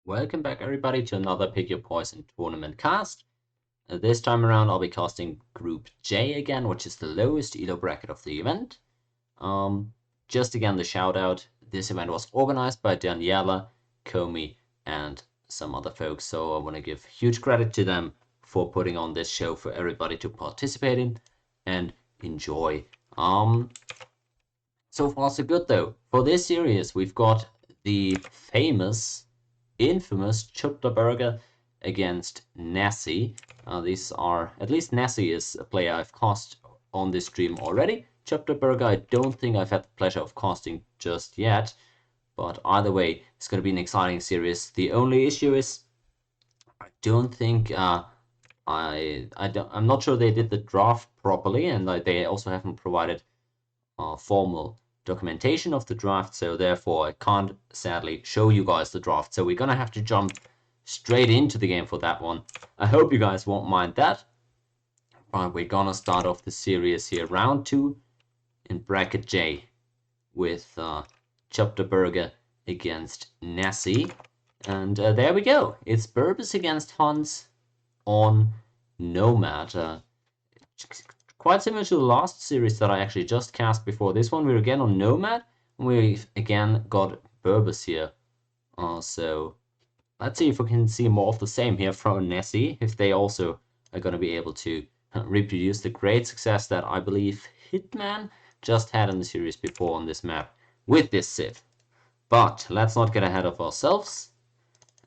Welcome back everybody to another Pick Your Poison tournament cast. This time around I'll be casting Group J again, which is the lowest elo bracket of the event. Just again the shout out, this event was organized by Daniela, Komi and some other folks, so I want to give huge credit to them for putting on this show for everybody to participate in and enjoy. So far so good though. For this series we've got the infamous Chuptaburger against Nessy. These are, at least Nessy is a player I've cast on this stream already. Chuptaburger I don't think I've had the pleasure of casting just yet, but either way it's going to be an exciting series. The only issue is I don't think I'm not sure they did the draft properly, and they also haven't provided formal documentation of the draft, so therefore I can't sadly show you guys the draft, so we're gonna have to jump straight into the game for that one. I hope you guys won't mind that, but we're gonna start off the series here, round 2 in bracket J with Chuptaburger against Nessy, and there we go. It's Burbus against Hans on Nomad. Quite similar to the last series that I actually just cast before this one. We're again on Nomad, and we've again got Burbus here. So let's see if we can see more of the same here from Nessy, if they also are going to be able to reproduce the great success that I believe Hitman just had in the series before on this map with this Civ. But let's not get ahead of ourselves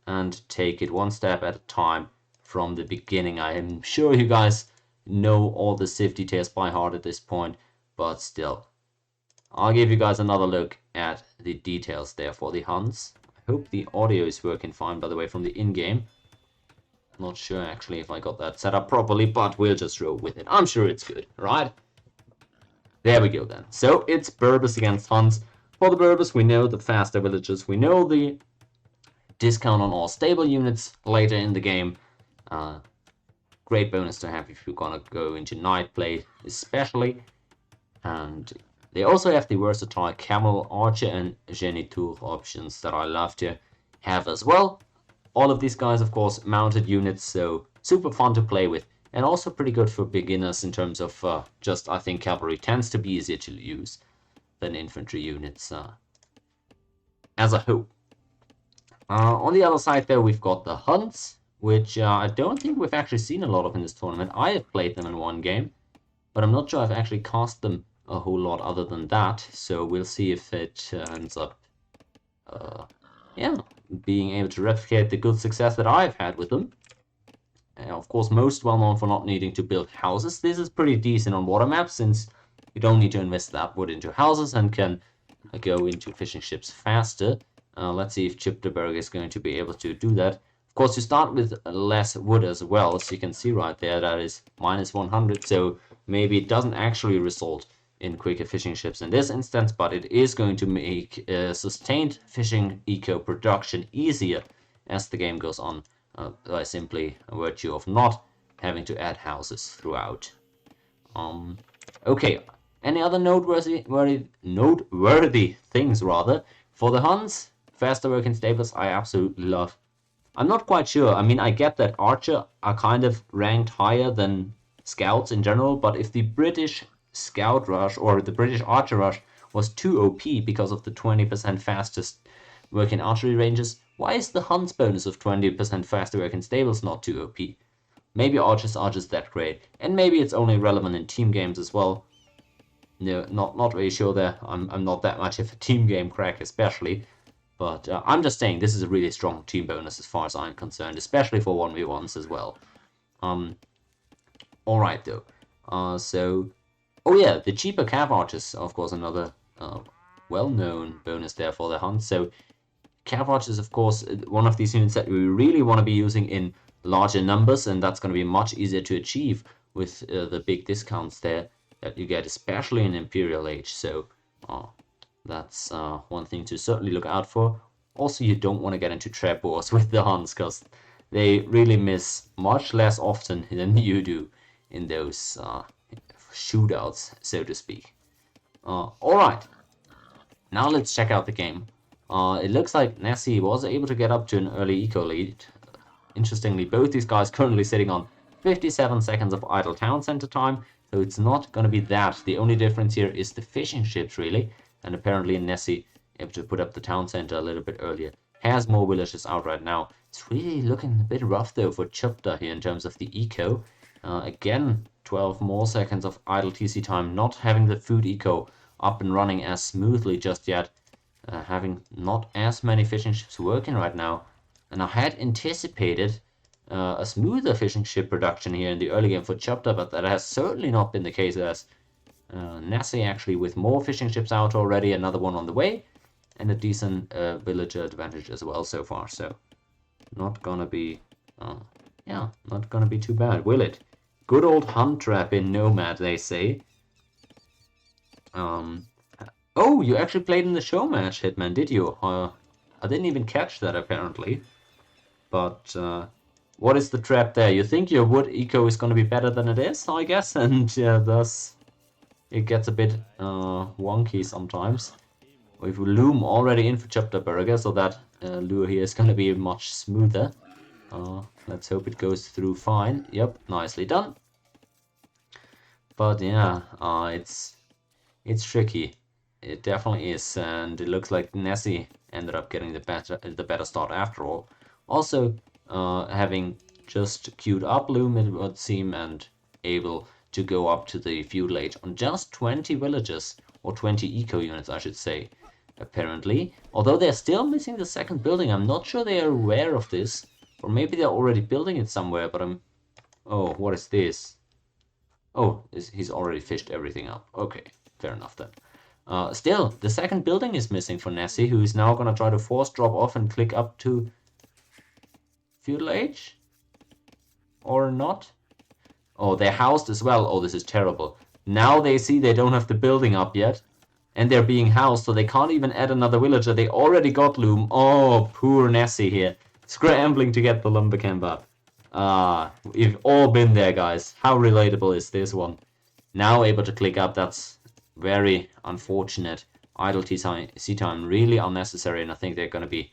and take it one step at a time from the beginning. I am sure you guys know all the Civ details by heart at this point, but still, I'll give you guys another look at the details there for the Huns. I hope the audio is working fine, by the way, from the in-game. Not sure actually if I got that set up properly, but we'll just roll with it. I'm sure it's good, right? There we go then. So it's Burbus against Huns. For the Burbus, we know the faster villages, we know the discount on all stable units later in the game. Great bonus to have if you're gonna go into night play especially. And they also have the versatile Camel, Archer and Geniture options that I love to have as well. All of these guys of course mounted units, so super fun to play with, and also pretty good for beginners in terms of just, I think cavalry tends to be easier to use than infantry units as a whole. On the other side though we've got the Huns, which I don't think we've actually seen a lot of in this tournament. I have played them in one game, but I'm not sure I've actually cast them a whole lot other than that, so we'll see if it ends up being able to replicate the good success that I've had with them. Of course, most well known for not needing to build houses. This is pretty decent on water maps, since you don't need to invest that wood into houses and can go into fishing ships faster. Let's see if Chuptaburger is going to be able to do that. Of course, you start with less wood as well, as you can see right there, that is minus 100, so maybe it doesn't actually result in quicker fishing ships in this instance, but it is going to make sustained fishing eco production easier as the game goes on, by simply a virtue of not having to add houses throughout. Okay, any other noteworthy things rather? For the Huns, faster working stables I absolutely love. I'm not quite sure. I mean, I get that Archer are kind of ranked higher than Scouts in general, but if the British Scout Rush or the British Archer Rush was too OP because of the 20% fastest working archery ranges, why is the Huns bonus of 20% faster working stables not too OP? Maybe Archers are just that great, and maybe it's only relevant in team games as well. No, not really sure there. I'm not that much of a team game crack especially. But I'm just saying this is a really strong team bonus as far as I'm concerned, especially for 1v1s as well. Alright though. Oh yeah, the cheaper Cav Archers, of course, another well-known bonus there for the Hunt. So Cav Archers, of course, one of these units that we really want to be using in larger numbers, and that's going to be much easier to achieve with the big discounts there that you get, especially in Imperial Age. So that's one thing to certainly look out for. Also, you don't want to get into trap wars with the Huns, because they really miss much less often than you do in those shootouts, so to speak. Alright, now let's check out the game. It looks like Nessy was able to get up to an early eco lead. Interestingly, both these guys currently sitting on 57 seconds of idle town center time, so it's not going to be that. The only difference here is the fishing ships, really, and apparently Nessy, able to put up the town center a little bit earlier, has more villages out right now. It's really looking a bit rough, though, for Chupta here in terms of the eco. Again, 12 more seconds of idle TC time, not having the food eco up and running as smoothly just yet, having not as many fishing ships working right now. And I had anticipated a smoother fishing ship production here in the early game for Chupta, but that has certainly not been the case, as Nessy actually with more fishing ships out already, another one on the way, and a decent villager advantage as well so far. So not gonna be, not gonna be too bad, will it? Good old hunt trap in Nomad, they say. Oh, you actually played in the show match, Hitman, did you? I didn't even catch that, apparently. But what is the trap there? You think your wood eco is going to be better than it is, I guess, and thus it gets a bit wonky sometimes. We've loom already in for Chuptaburger, so that lure here is going to be much smoother. Let's hope it goes through fine. Yep, nicely done. But yeah, it's tricky. It definitely is, and it looks like Nessy ended up getting the better start after all. Also, having just queued up loom, it would seem, and able to go up to the feudal age on just 20 villages, or 20 eco units, I should say, apparently. Although they're still missing the second building, I'm not sure they are aware of this, or maybe they're already building it somewhere, but I'm... Oh, what is this? Oh, he's already fished everything up. Okay, fair enough then. Still, the second building is missing for Nessy, who is now going to try to force drop off and click up to feudal age? Or not? Oh, they're housed as well. Oh, this is terrible. Now they see they don't have the building up yet, and they're being housed, so they can't even add another villager. They already got loom. Oh, poor Nessy here. Scrambling to get the lumber camp up. We've all been there, guys. How relatable is this one? Now able to click up, that's very unfortunate. Idle TC time, really unnecessary, and I think they're going to be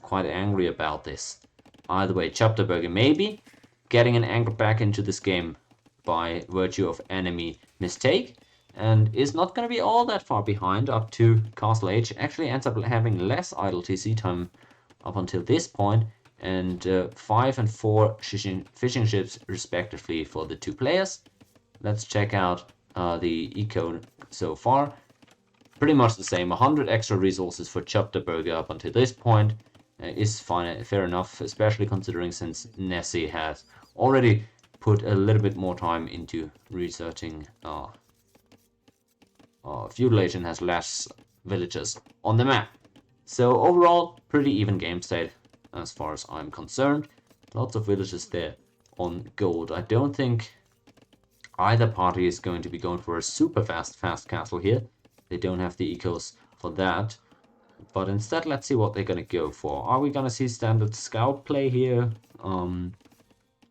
quite angry about this. Either way, Chuptaburger maybe getting an anchor back into this game by virtue of enemy mistake, and is not going to be all that far behind up to Castle Age. Actually ends up having less idle TC time up until this point, and 5 and 4 fishing ships respectively for the two players. Let's check out the eco so far. Pretty much the same, 100 extra resources for Chuptaburger up until this point. Is fine, fair enough, especially considering since Nessy has already put a little bit more time into researching feudal age and has less villages on the map. So overall, pretty even game state as far as I'm concerned. Lots of villages there on gold. I don't think either party is going to be going for a super fast castle here. They don't have the ecos for that. But instead, let's see what they're going to go for. Are we going to see standard scout play here? Or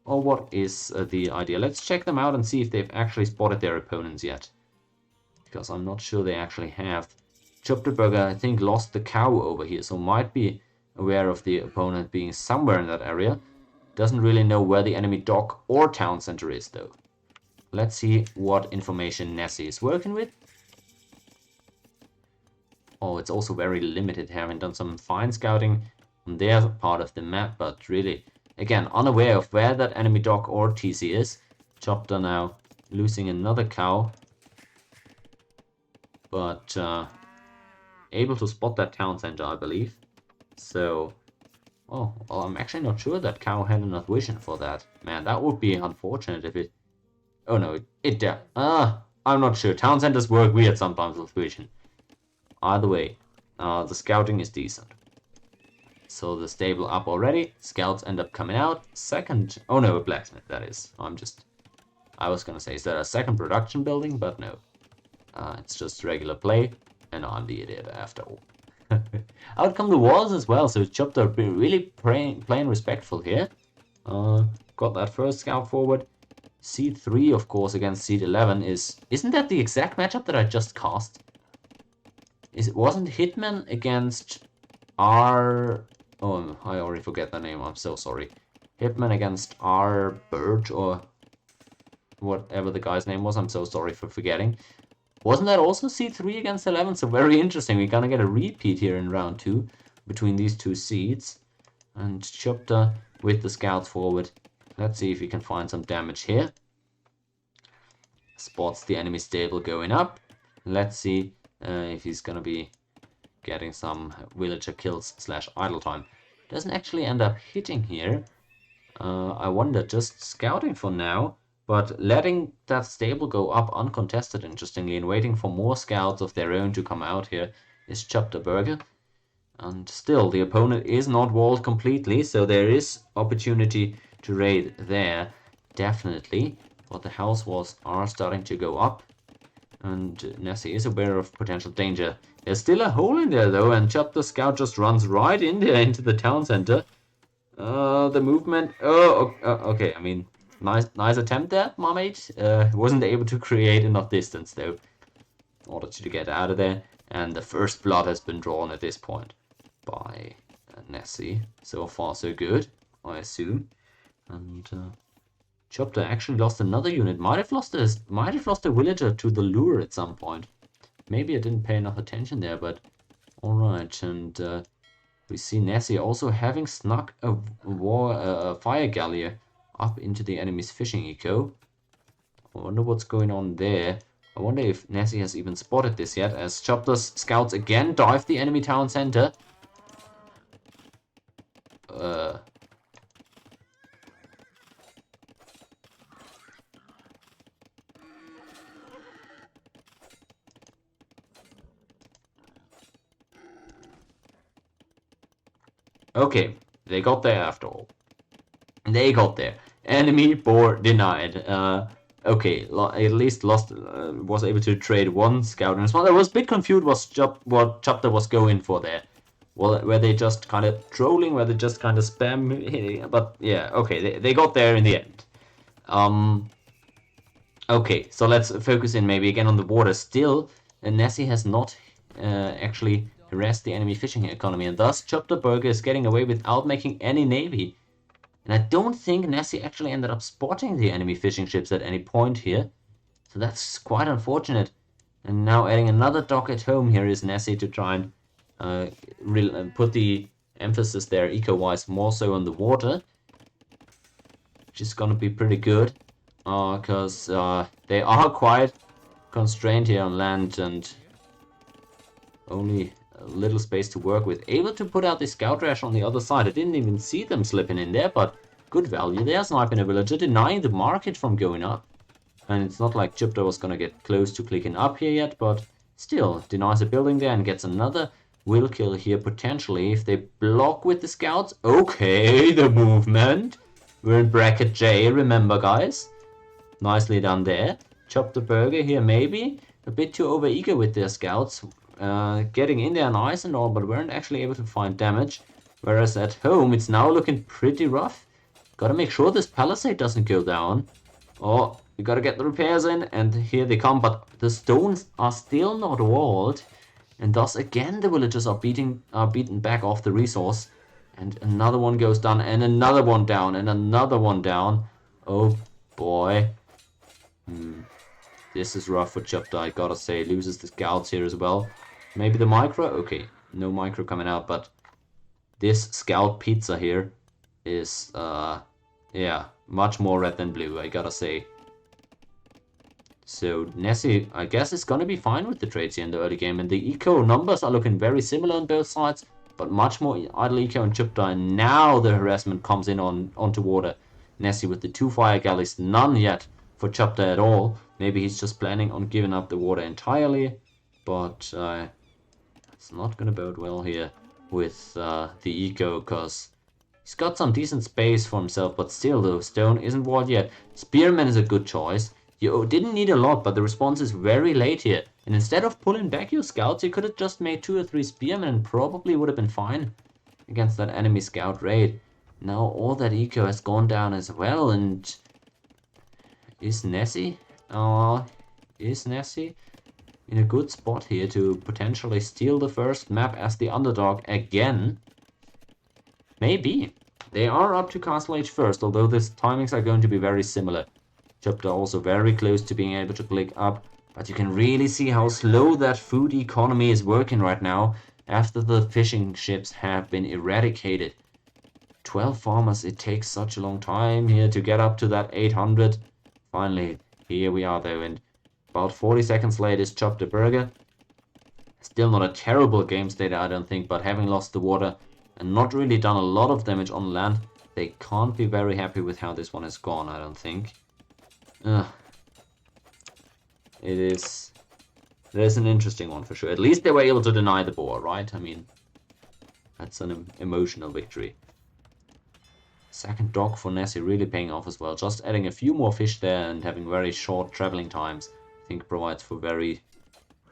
what is the idea? Let's check them out and see if they've actually spotted their opponents yet. Because I'm not sure they actually have. Chuptaburger, I think, lost the cow over here, so might be aware of the opponent being somewhere in that area. Doesn't really know where the enemy dock or town center is, though. Let's see what information Nessy is working with. Oh, it's also very limited, having done some fine scouting on their part of the map, but really, again, unaware of where that enemy dock or TC is. Chupta now losing another cow, but able to spot that town center, I believe. So, oh, well, I'm actually not sure that cow had enough vision for that. Man, that would be unfortunate if it... Oh no, I'm not sure. Town centers work weird sometimes with vision. Either way, the scouting is decent. So the stable up already. Scouts end up coming out. Second... Oh no, a blacksmith, that is. I was gonna say, is that a second production building? But no. It's just regular play. And I'm the idiot after all. Out come the walls as well, so Chupta really playing respectful here. Got that first scout forward. Seed 3, of course, against Seed 11 is... Isn't that the exact matchup that I just cast? Wasn't Hitman against R... Oh, I already forget the name. I'm so sorry. Hitman against R. Birch, or whatever the guy's name was. I'm so sorry for forgetting. Wasn't that also C3 against 11? So very interesting. We're gonna get a repeat here in round 2 between these two seeds. And Chupta with the scouts forward. Let's see if we can find some damage here. Spots the enemy stable going up. Let's see if he's gonna be getting some villager kills / idle time. Doesn't actually end up hitting here. I wonder, just scouting for now, but letting that stable go up uncontested, interestingly, and waiting for more scouts of their own to come out here is Chuptaburger. And still, the opponent is not walled completely, so there is opportunity to raid there, definitely. But the house walls are starting to go up, and Nessy is aware of potential danger. There's still a hole in there, though, and Chupta Scout just runs right in there into the town center. The movement... Oh, okay, I mean, nice attempt there, my mate. Wasn't able to create enough distance, though, in order to get out of there. And the first blood has been drawn at this point by Nessy. So far, so good, I assume. And Chupta actually lost another unit. Might have lost a villager to the lure at some point. Maybe I didn't pay enough attention there, but alright. And we see Nessy also having snuck a fire galleon up into the enemy's fishing eco. I wonder what's going on there. I wonder if Nessy has even spotted this yet, as Chupta's scouts again dive the enemy town center. Okay, they got there after all. They got there. Enemy board denied. Okay, at least lost, was able to trade one scout in response. I was a bit confused what Chupta was going for there. Well, were they just kind of trolling, were they just kind of spam? But yeah, okay, they got there in the end. Okay, so let's focus in maybe again on the water. Still, Nessy has not actually harassed the enemy fishing economy, and thus Chuptaburger is getting away without making any navy. And I don't think Nessy actually ended up spotting the enemy fishing ships at any point here. So that's quite unfortunate. And now adding another dock at home here is Nessy to try and put the emphasis there eco-wise more so on the water. Which is gonna be pretty good. Because they are quite constrained here on land and only a little space to work with. Able to put out the scout rash on the other side. I didn't even see them slipping in there, but good value there. Sniping a villager, denying the market from going up. And it's not like Chupta was gonna get close to clicking up here yet, but still denies a building there and gets another will kill here potentially if they block with the scouts. Okay, the movement. We're in bracket J, remember guys. Nicely done there. Chuptaburger here maybe a bit too over-eager with their scouts. Getting in there nice and all, but weren't actually able to find damage. Whereas at home, it's now looking pretty rough. Gotta make sure this palisade doesn't go down. Oh, we gotta get the repairs in, and here they come, but the stones are still not walled. And thus, again, the villagers are beaten back off the resource. And another one goes down, and another one down, and another one down. Oh, boy. This is rough for Chupta, I gotta say. Loses the scouts here as well. Maybe the micro? Okay, no micro coming out, but this scout pizza here is, yeah, much more red than blue, I gotta say. So Nessy, I guess, is gonna be fine with the trades here in the early game, and the eco numbers are looking very similar on both sides, but much more idle eco and Chupta, and now the harassment comes in onto water. Nessy with the 2 fire galleys, none yet for Chupta at all. Maybe he's just planning on giving up the water entirely, but it's not gonna bode well here with the eco, because he's got some decent space for himself, but still the stone isn't walled yet. Spearman is a good choice. You didn't need a lot, but the response is very late here. And instead of pulling back your scouts, you could have just made 2 or 3 spearmen and probably would have been fine against that enemy scout raid. Now all that eco has gone down as well, and is Nessy? in a good spot here to potentially steal the first map as the underdog again. Maybe. They are up to Castle Age first, although the timings are going to be very similar. Chupta also very close to being able to click up, but you can really see how slow that food economy is working right now after the fishing ships have been eradicated. 12 farmers, it takes such a long time here to get up to that 800. Finally, here we are though, and about 40 seconds later is Chuptaburger. Still not a terrible game state, I don't think, but having lost the water and not really done a lot of damage on land, they can't be very happy with how this one has gone, I don't think. It is an interesting one for sure. At least they were able to deny the boar, right? I mean, that's an emotional victory. Second dock for Nessy really paying off as well. Just adding a few more fish there and having very short traveling times, I think provides for very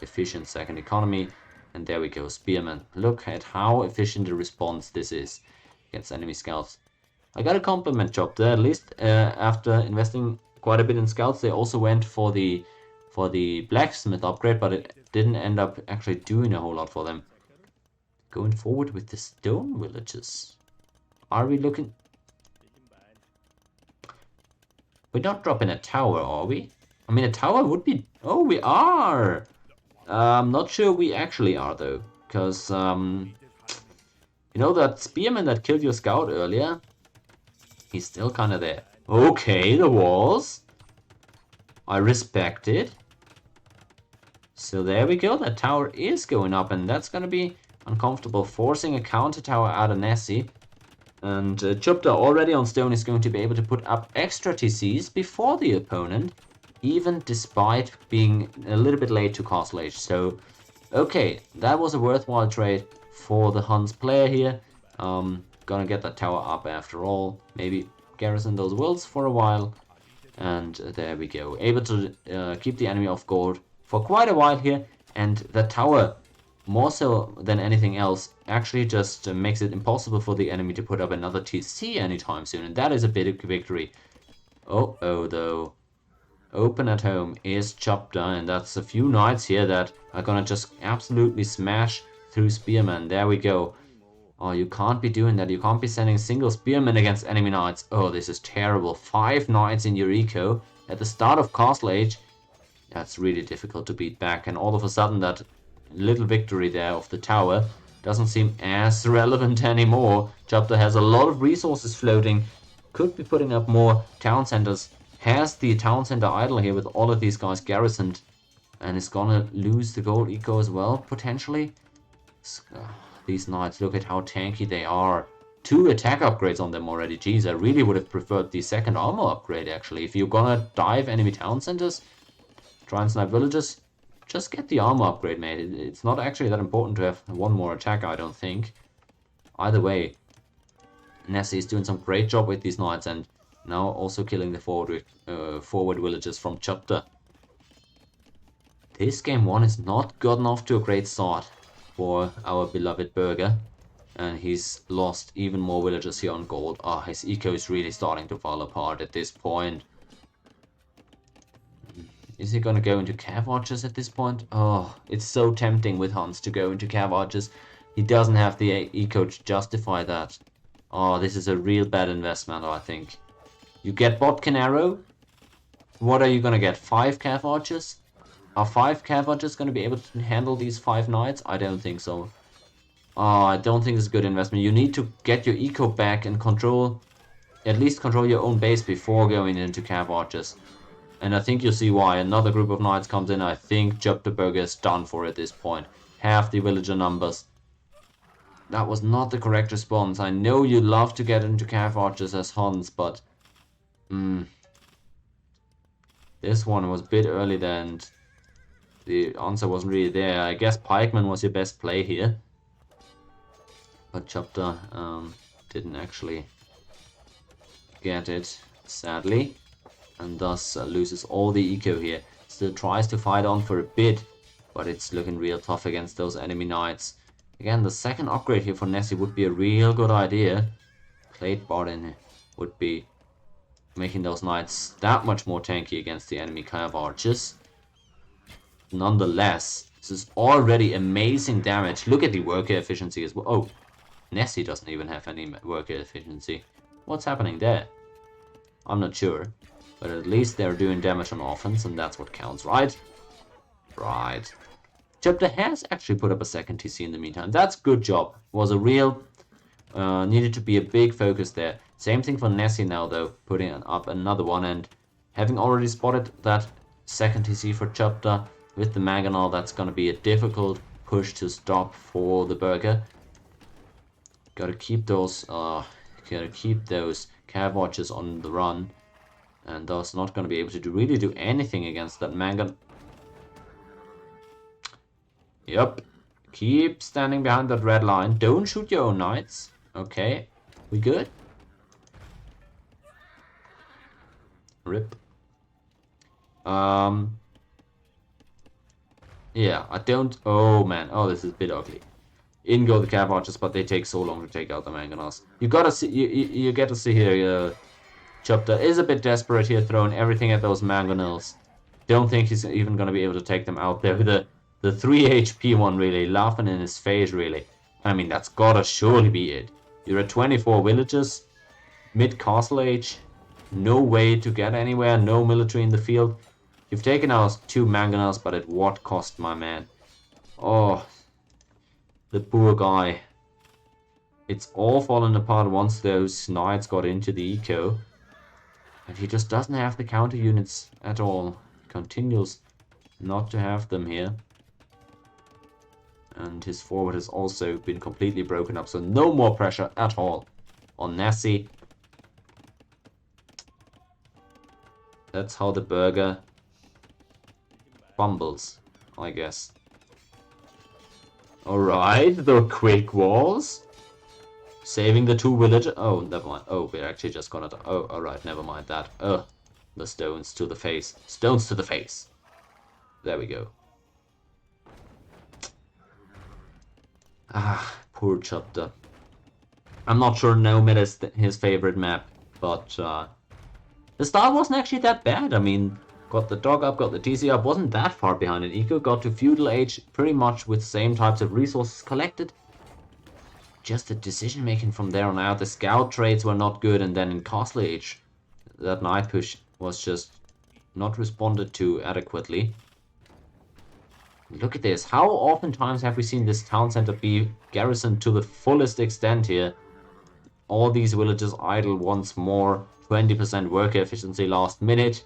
efficient second economy. And there we go, Spearman. Look at how efficient a response this is against enemy scouts. I gotta compliment Chupta, at least after investing quite a bit in scouts, they also went for the blacksmith upgrade, but it didn't end up actually doing a whole lot for them. Going forward with the stone villages. Are we looking... We're not dropping a tower, are we? I mean, a tower would be... Oh, we are! I'm not sure we actually are, though. Because, you know that spearman that killed your scout earlier? He's still kind of there. Okay, the walls. I respect it. So there we go. That tower is going up, and that's going to be uncomfortable. Forcing a counter tower out of Nessy. And Chupta already on stone is going to be able to put up extra TCs before the opponent, even despite being a little bit late to Castle Age. So, okay, that was a worthwhile trade for the Huns player here. Gonna get that tower up after all. Maybe garrison those wills for a while. And there we go. Able to keep the enemy off guard for quite a while here. And the tower, more so than anything else, actually just makes it impossible for the enemy to put up another TC anytime soon. And that is a big victory. Oh, though. Open at home is Chupta, and that's a few knights here that are gonna just absolutely smash through spearmen. There we go. Oh, you can't be doing that. You can't be sending single spearmen against enemy knights. Oh, this is terrible. 5 knights in your eco at the start of Castle Age. That's really difficult to beat back, and all of a sudden that little victory there of the tower doesn't seem as relevant anymore. Chupta has a lot of resources floating. Could be putting up more town centers. Has the town center idle here with all of these guys garrisoned, and is gonna lose the gold eco as well, potentially. These knights, look at how tanky they are. 2 attack upgrades on them already. Jeez, I really would have preferred the second armor upgrade, actually. If you're gonna dive enemy town centers, try and snipe villages, just get the armor upgrade, mate. It's not actually that important to have 1 more attack, I don't think. Either way, Nessy is doing some great job with these knights, and now also killing the forward villages from Chupta. This game 1 is not gotten off to a great start for our beloved Burger. And he's lost even more villagers here on gold. Ah, his eco is really starting to fall apart at this point. Is he gonna go into cav archers at this point? Oh, it's so tempting with Hans to go into cav archers. He doesn't have the eco to justify that. Oh, this is a real bad investment, I think. You get Botkin Arrow. What are you gonna get? 5 cav archers? Are 5 cav archers gonna be able to handle these 5 knights? I don't think so. Oh, I don't think it's a good investment. You need to get your eco back and control, at least control your own base before going into cav archers. And I think you'll see why. Another group of knights comes in. I think Chuptaburger is done for at this point. Half the villager numbers. That was not the correct response. I know you love to get into cav archers as Huns, but... This one was a bit early there, and the answer wasn't really there. I guess Pikeman was your best play here. But Chupta didn't actually get it, sadly. And thus loses all the eco here. Still tries to fight on for a bit, but it's looking real tough against those enemy knights. Again, the second upgrade here for Nessy would be a real good idea. Plate Bardin would be making those knights that much more tanky against the enemy cav archers. nonetheless, this is already amazing damage. Look at the worker efficiency as well. Oh, Nessy doesn't even have any worker efficiency. What's happening there? I'm not sure. But at least they're doing damage on offense, and that's what counts, right? Right. Chupta has actually put up a second TC in the meantime. That's good job. Was a real... needed to be a big focus there. Same thing for Nessy now, though. Putting up another one, and having already spotted that second TC for Chupta with the Mangonel, that's going to be a difficult push to stop for the Burger. Gotta keep those Cav Watchers on the run, and thus not gonna be able to really do anything against that Mangon. Yep. Keep standing behind that red line. Don't shoot your own knights. Okay. We good? Rip. Yeah, I don't... Oh, man. Oh, this is a bit ugly. In go the Cav Archers, but they take so long to take out the Mangonels. You gotta see... You get to see here... Chupta is a bit desperate here, throwing everything at those Mangonels. Don't think he's even gonna be able to take them out there. The 3 HP one, really, laughing in his face, really. I mean, that's gotta surely be it. You're at 24 villages, mid-castle age, no way to get anywhere, no military in the field. You've taken out 2 Mangonels, but at what cost, my man? Oh, the poor guy. It's all fallen apart once those knights got into the eco. And he just doesn't have the counter units at all. Continues not to have them here. And his forward has also been completely broken up, so no more pressure at all on Nessy. That's how the Burger fumbles, I guess. Alright, the quick walls. Saving the 2 villagers. Oh, never mind. Oh, we're actually just gonna... Oh, alright, never mind that. The stones to the face. Stones to the face. There we go. Ah, poor Chupta. I'm not sure Nomad is his favorite map, but the start wasn't actually that bad. I mean, got the dog up, got the TC up, wasn't that far behind in eco, got to feudal age pretty much with the same types of resources collected. Just the decision making from there on out. The scout trades were not good, and then in castle age, that knight push was just not responded to adequately. Look at this. How oftentimes have we seen this town center be garrisoned to the fullest extent here? All these villages idle once more. 20% worker efficiency last minute.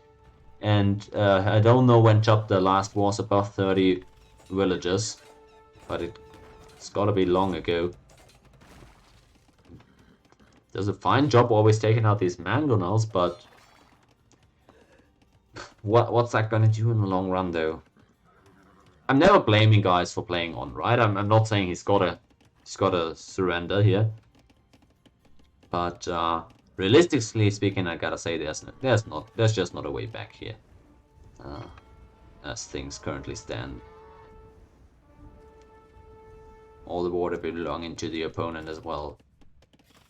And I don't know when Chupta last was above 30 villages. But it's gotta be long ago. Does a fine job always taking out these Mangonels, but... What's that gonna do in the long run, though? I'm never blaming guys for playing on, right? I'm not saying he's gotta surrender here, but realistically speaking, I gotta say there's just not a way back here, as things currently stand. All the water belonging to the opponent as well,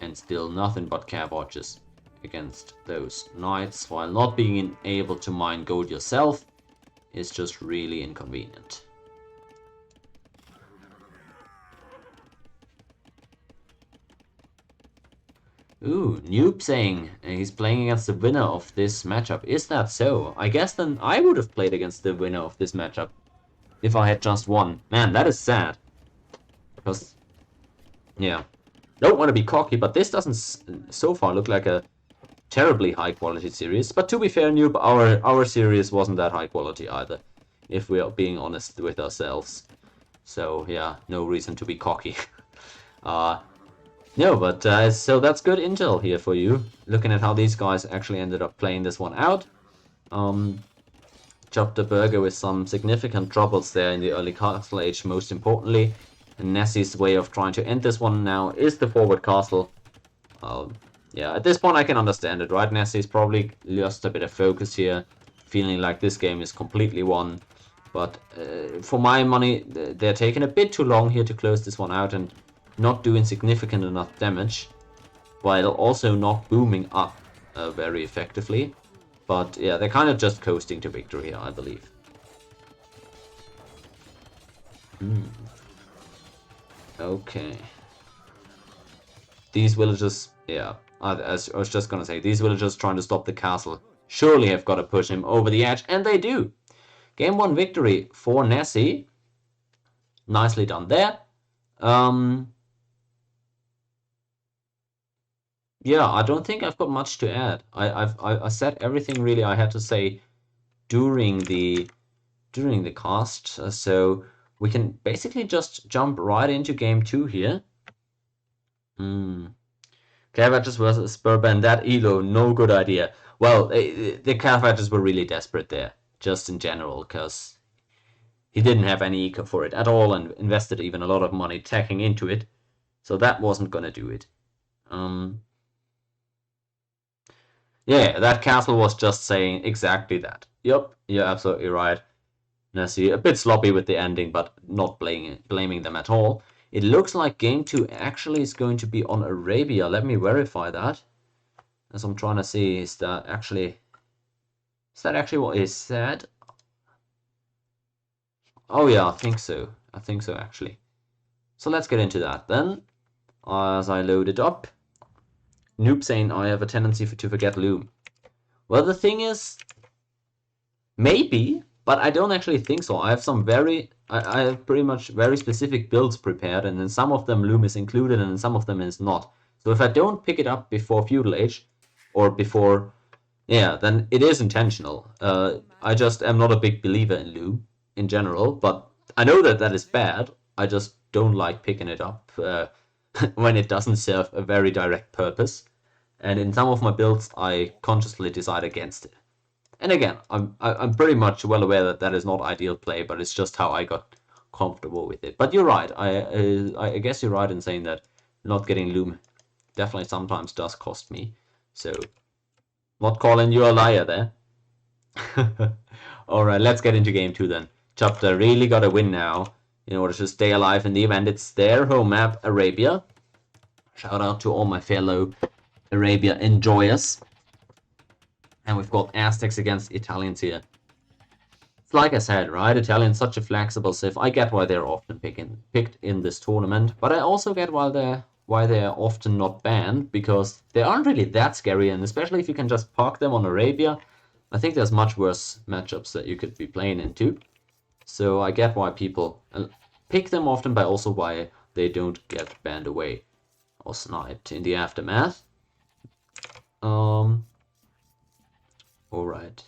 and still nothing but Cav Archers against those knights, while not being able to mine gold yourself is just really inconvenient. Ooh, Noob saying he's playing against the winner of this matchup. Is that so? I guess then I would have played against the winner of this matchup if I had just won. Man, that is sad. Because, yeah, don't want to be cocky, but this doesn't so far look like a terribly high quality series. But to be fair, Noob, our series wasn't that high quality either, if we are being honest with ourselves. So yeah, no reason to be cocky. No, but so that's good intel here for you, looking at how these guys actually ended up playing this one out. Chuptaburger with some significant troubles there in the early castle age, most importantly. And Nessy's way of trying to end this one now is the forward castle. Yeah, at this point I can understand it, right? Nessy's probably lost a bit of focus here, feeling like this game is completely won. But for my money, they're taking a bit too long here to close this one out and not doing significant enough damage, while also not booming up very effectively. But yeah, they're kind of just coasting to victory here, I believe. Okay. These villagers, yeah, as I was just gonna say, these villagers trying to stop the castle surely have got to push him over the edge, and they do. Game 1 victory for Nessy. Nicely done there. Yeah, I don't think I've got much to add. I said everything really I had to say during the cast, so we can basically just jump right into game 2 here. Caravagers versus Spurban, that elo, no good idea. Well, the Caravagers were really desperate there, just in general, because he didn't have any eco for it at all and invested even a lot of money tacking into it, so that wasn't gonna do it. Yeah, that castle was just saying exactly that. Yep, you're absolutely right. Nessy, a bit sloppy with the ending, but not blaming them at all. It looks like game 2 actually is going to be on Arabia. Let me verify that. As I'm trying to see, is that actually what is said? Oh yeah, I think so. I think so actually. So let's get into that then. As I load it up. Noob saying I have a tendency to forget Loom. Well, the thing is, maybe, but I don't actually think so. I have some I have pretty much very specific builds prepared, and in some of them Loom is included, and in some of them is not. So if I don't pick it up before Feudal Age, or before, yeah, then it is intentional. I just am not a big believer in Loom in general, but I know that that is bad. I just don't like picking it up when it doesn't serve a very direct purpose. And in some of my builds, I consciously decide against it. And again, I'm pretty much well aware that that is not ideal play, but it's just how I got comfortable with it. But you're right. I guess you're right in saying that not getting Loom definitely sometimes does cost me. So, not calling you a liar there. Alright, let's get into game 2 then. Chupta really got to win now in order to stay alive in the event. It's their home map, Arabia. Shout out to all my fellow Arabia enjoyers. And we've got Aztecs against Italians here. It's like I said, right? Italians such a flexible civ. I get why they're often picked in this tournament, but I also get why they're often not banned, because they aren't really that scary, and especially if you can just park them on Arabia, I think there's much worse matchups that you could be playing into. So I get why people pick them often, but also why they don't get banned away or sniped in the aftermath. Alright,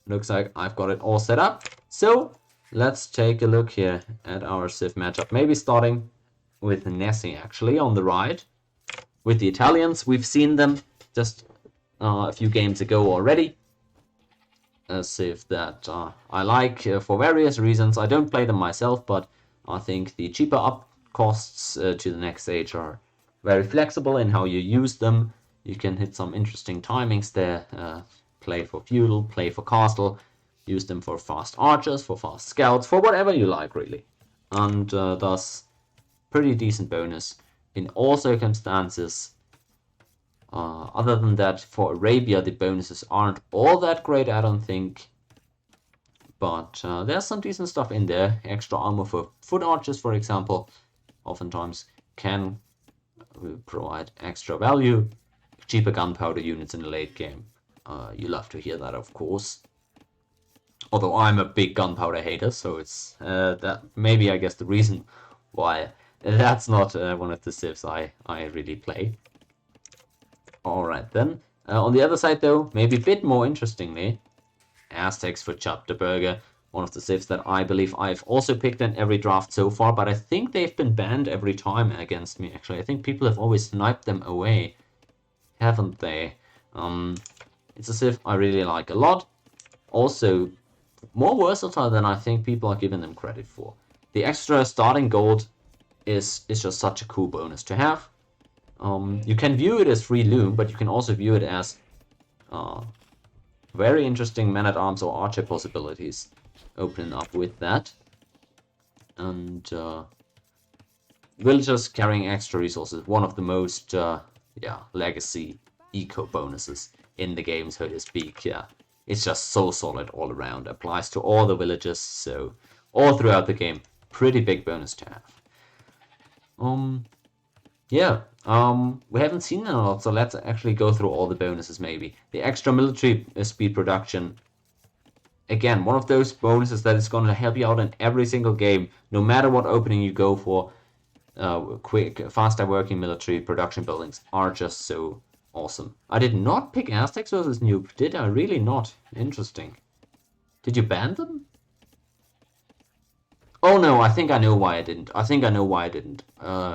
looks like I've got it all set up. So let's take a look here at our civ matchup. Maybe starting with Nessy actually on the right. With the Italians, we've seen them just a few games ago already. A civ that I like for various reasons. I don't play them myself, but I think the cheaper up costs to the next stage are very flexible in how you use them. You can hit some interesting timings there. Play for feudal, play for castle, use them for fast archers, for fast scouts, for whatever you like really. And thus, pretty decent bonus in all circumstances. Other than that, for Arabia, the bonuses aren't all that great, I don't think. But there's some decent stuff in there. Extra armor for foot archers, for example, oftentimes can provide extra value. Cheaper gunpowder units in the late game. You love to hear that, of course. Although I'm a big gunpowder hater, so it's that maybe I guess the reason why that's not one of the civs I really play. Alright then. On the other side though, maybe a bit more interestingly, Aztecs for Chuptaburger, one of the civs that I believe I've also picked in every draft so far, but I think they've been banned every time against me actually. I think people have always sniped them away, haven't they? It's a civ I really like a lot. Also, more versatile than I think people are giving them credit for. The extra starting gold is just such a cool bonus to have. You can view it as free loom, but you can also view it as very interesting man-at-arms or archer possibilities opening up with that. And villagers carrying extra resources, one of the most legacy eco bonuses in the game, so to speak. Yeah, it's just so solid all around, applies to all the villages, so all throughout the game, pretty big bonus to have. Yeah, we haven't seen a lot, so let's actually go through all the bonuses maybe. The extra military speed production. Again, one of those bonuses that is going to help you out in every single game, no matter what opening you go for. Quick, faster working military production buildings are just so awesome. I did not pick Aztecs versus Noob, did I? Really not. Interesting. Did you ban them? Oh no, I think I know why I didn't.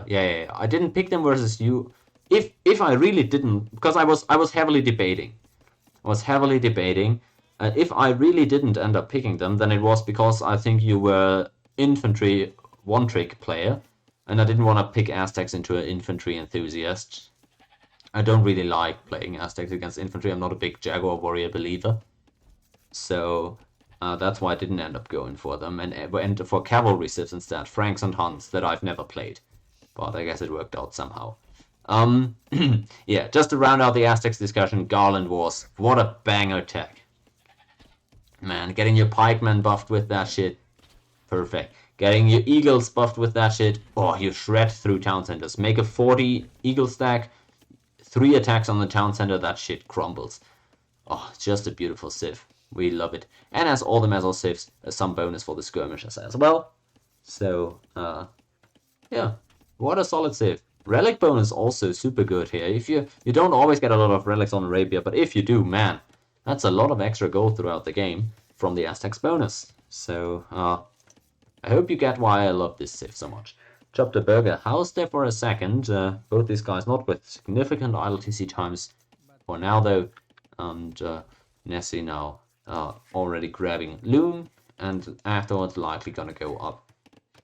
Yeah. I didn't pick them versus you. If I really didn't, because I was heavily debating. If I really didn't end up picking them, then it was because I think you were infantry one-trick player, and I didn't want to pick Aztecs into an infantry enthusiast. I don't really like playing Aztecs against infantry. I'm not a big Jaguar warrior believer. So that's why I didn't end up going for them, and went for cavalry civs instead, Franks and Huns that I've never played. But I guess it worked out somehow. Yeah, just to round out the Aztecs discussion, Garland Wars. What a banger tech. Man, getting your pikemen buffed with that shit. Perfect. Getting your eagles buffed with that shit. Oh, you shred through town centers. Make a 40 eagle stack. 3 attacks on the town center. That shit crumbles. Oh, it's just a beautiful civ. We love it. And as all the Meso civs, some bonus for the skirmishers as well. So, yeah. What a solid civ. Relic bonus also super good here. If you don't always get a lot of relics on Arabia, but if you do, man, that's a lot of extra gold throughout the game from the Aztecs bonus. So, I hope you get why I love this civ so much. Chuptaburger housed there for a second. Both these guys not with significant ILTC times for now though. And Nessy now already grabbing Loom, and afterwards likely gonna go up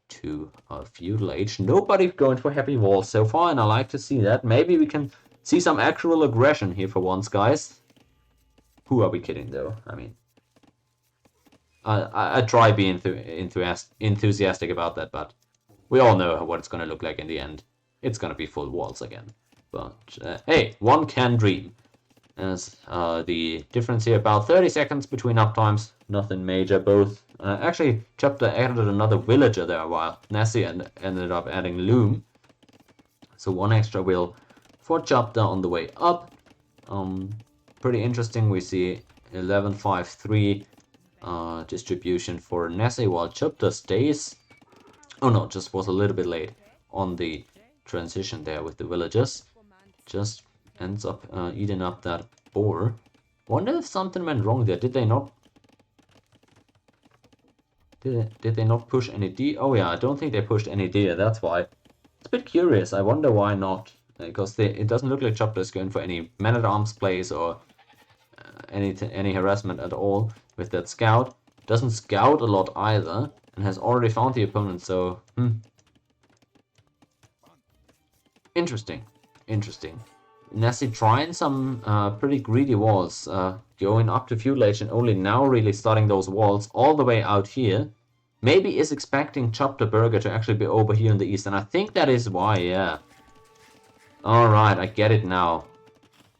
to Feudal Age. Nobody going for heavy walls so far, and I like to see that. Maybe we can see some actual aggression here for once, guys. Who are we kidding though? I mean, I try being enthusiastic about that, but we all know what it's going to look like in the end. It's going to be full walls again. But hey, one can dream. As the difference here, about 30 seconds between uptimes. Nothing major. Both. Actually, Chupta added another villager there a while. Nessy ended up adding Loom. So one extra will for Chupta on the way up. Pretty interesting. We see 11-5-3 distribution for Nessy, while Chupta stays. Oh no, just was a little bit late on the transition there with the villagers. Just ends up eating up that boar. Wonder if something went wrong there. Did they not? Did they not push any deer? Oh yeah, I don't think they pushed any deer. That's why. It's a bit curious. I wonder why not. Because it doesn't look like Chupta is going for any man-at-arms plays or any harassment at all with that scout. Doesn't scout a lot either, and has already found the opponent, so interesting. Nessy trying some pretty greedy walls, going up to Feudal Age and only now really starting those walls all the way out here. Maybe is expecting Chuptaburger to actually be over here in the east, and I think that is why, yeah. Alright, I get it now.